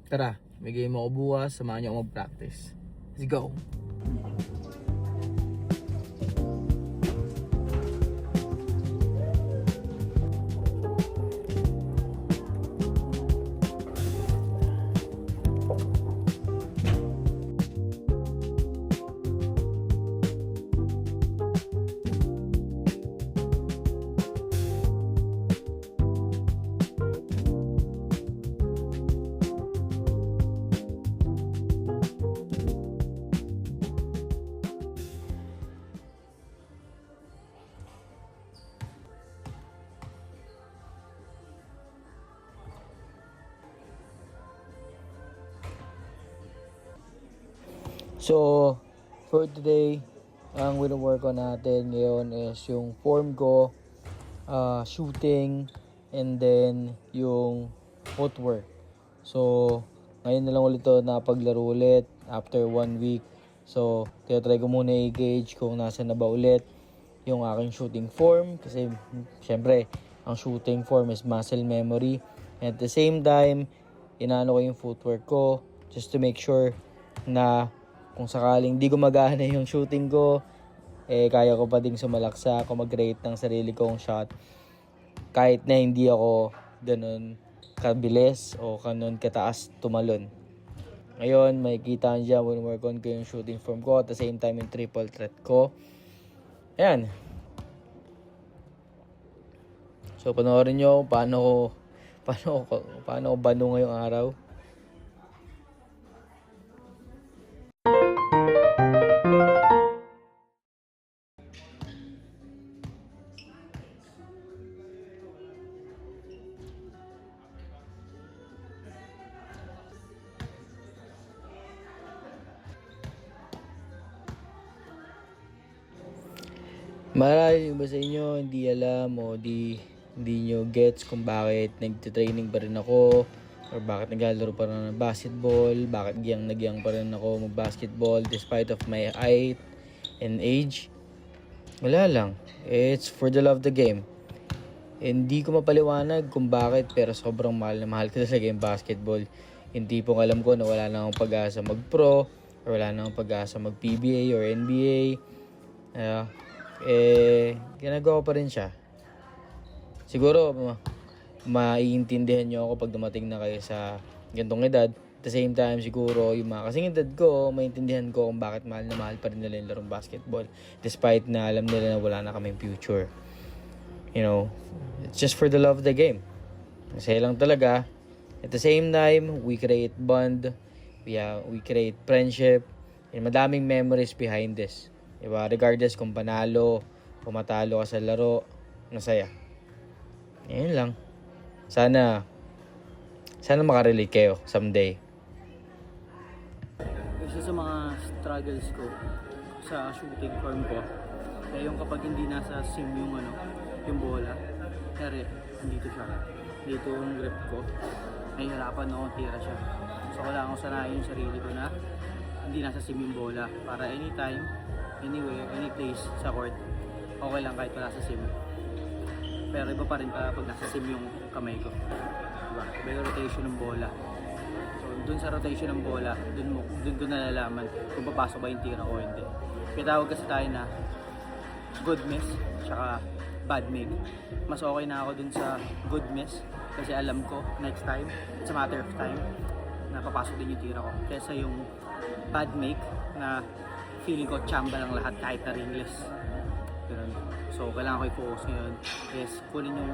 Tara, may game ako bukas, samahan niyo ako mag-practice. Let's go! So, for today, ang wino-work on natin ngayon is yung form ko, shooting, and then yung footwork. So, ngayon na lang ulit ito napaglaro ulit after 1 week. So, tinatry ko muna i-gauge kung nasa na ba ulit yung aking shooting form. Kasi, syempre, ang shooting form is muscle memory. And at the same time, inaano ko yung footwork ko just to make sure na kung sakaling di gumagana yung shooting ko, kaya ko pa ding sumalaksa kung mag-rate ng sarili kong shot. Kahit na hindi ako ganun kabilis o ganun kataas tumalon. Ngayon, makikita nyo dyan when work on ko yung shooting form ko at the same time yung triple threat ko. Ayan. So, panoorin nyo paano ko bano ngayong araw. Marami ba sa inyo hindi alam o hindi nyo gets kung bakit nagtitraining pa rin ako or bakit naglalaro pa rin ng basketball, bakit nagyang pa rin ako mag-basketball despite of my height and age? Wala lang. It's for the love of the game. Hindi ko mapaliwanag kung bakit pero sobrang mahal na mahal ko talaga yung basketball. Hindi pong alam ko na wala na akong pag-asa mag-pro or wala na akong pag-asa mag-PBA or NBA. Ginagawa pa rin siya. Siguro maiintindihan nyo ako pag dumating na kayo sa gantong edad. At the same time, siguro yung mga kasing edad ko, maintindihan ko kung bakit mahal na mahal pa rin nila yung larong basketball despite na alam nila na wala na kaming future. You know, it's just for the love of the game. Masaya lang talaga. At the same time, we create bond, we create friendship, and madaming memories behind this. Diba? Regardless kung panalo o matalo ka sa laro, masaya. Yan lang. Sana makarelate kayo someday. Isa sa mga struggles ko sa shooting form ko, kaya yung kapag hindi nasa sim yung bola, kaya dito siya. Dito yung grip ko, nahihirapan ako tira siya. So kailangan ko sanayin yung sarili ko na hindi nasa sim yung bola para anytime, anywhere, any place sa court, okay lang kahit wala sa sim. Pero iba pa rin pag nasa sim yung kamay ko. Diba? Iba yung rotation ng bola. So dun sa rotation ng bola, dun ko nalalaman kung papasok ba yung tira o hindi. Kaya tawag kasi tayo na good miss, tsaka bad make. Mas okay na ako dun sa good miss kasi alam ko next time, it's a matter of time na papasok din yung tira ko. Kesa yung bad make na feeling ko chamba lang lahat kahit na ringless. So kailangan ko i-focus ngayon is kunin yung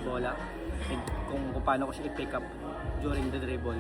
bola and kung paano ko siya i-pick up during the dribble.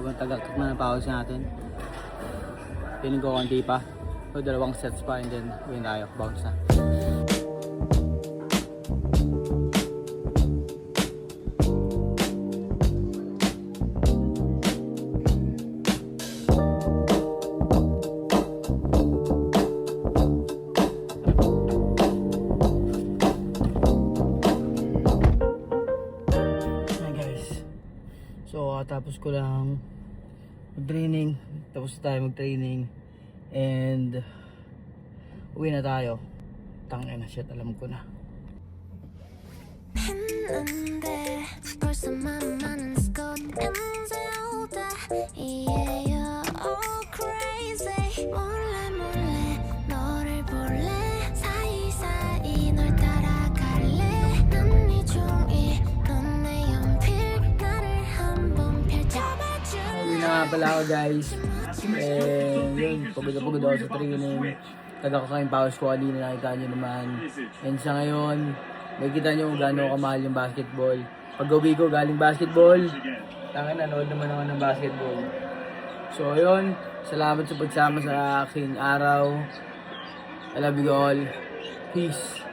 Sobrang tagal na pause natin. Feeling ko konti pa. So, 2 sets pa and then win tayo. Bounce na. Hi guys. So, tapos ko lang mag-training. Tapos tayo mag-training. And uwi na tayo. Tangina na shit, alam ko na. 했는데 벌써 마음 많은 스쿼트 언제 오다 Yeah you're all crazy 몰래 몰래 너를 볼래 사이사이 널 따라갈래 난 네 종이 넌 내 연필 나를 한번 펼쳐봐줄래 Uwi na nga pala ako guys. And yun, pagod na pagod ako sa training. Taga ko kayong pause ko kanina, nakita nyo naman. And sa ngayon, nakikita nyo kung gaano kamahal yung basketball. Pag uwi ko galing basketball, tangin nanood naman ako ng basketball. So yun, salamat sa pagsama sa aking araw. I love you all. Peace.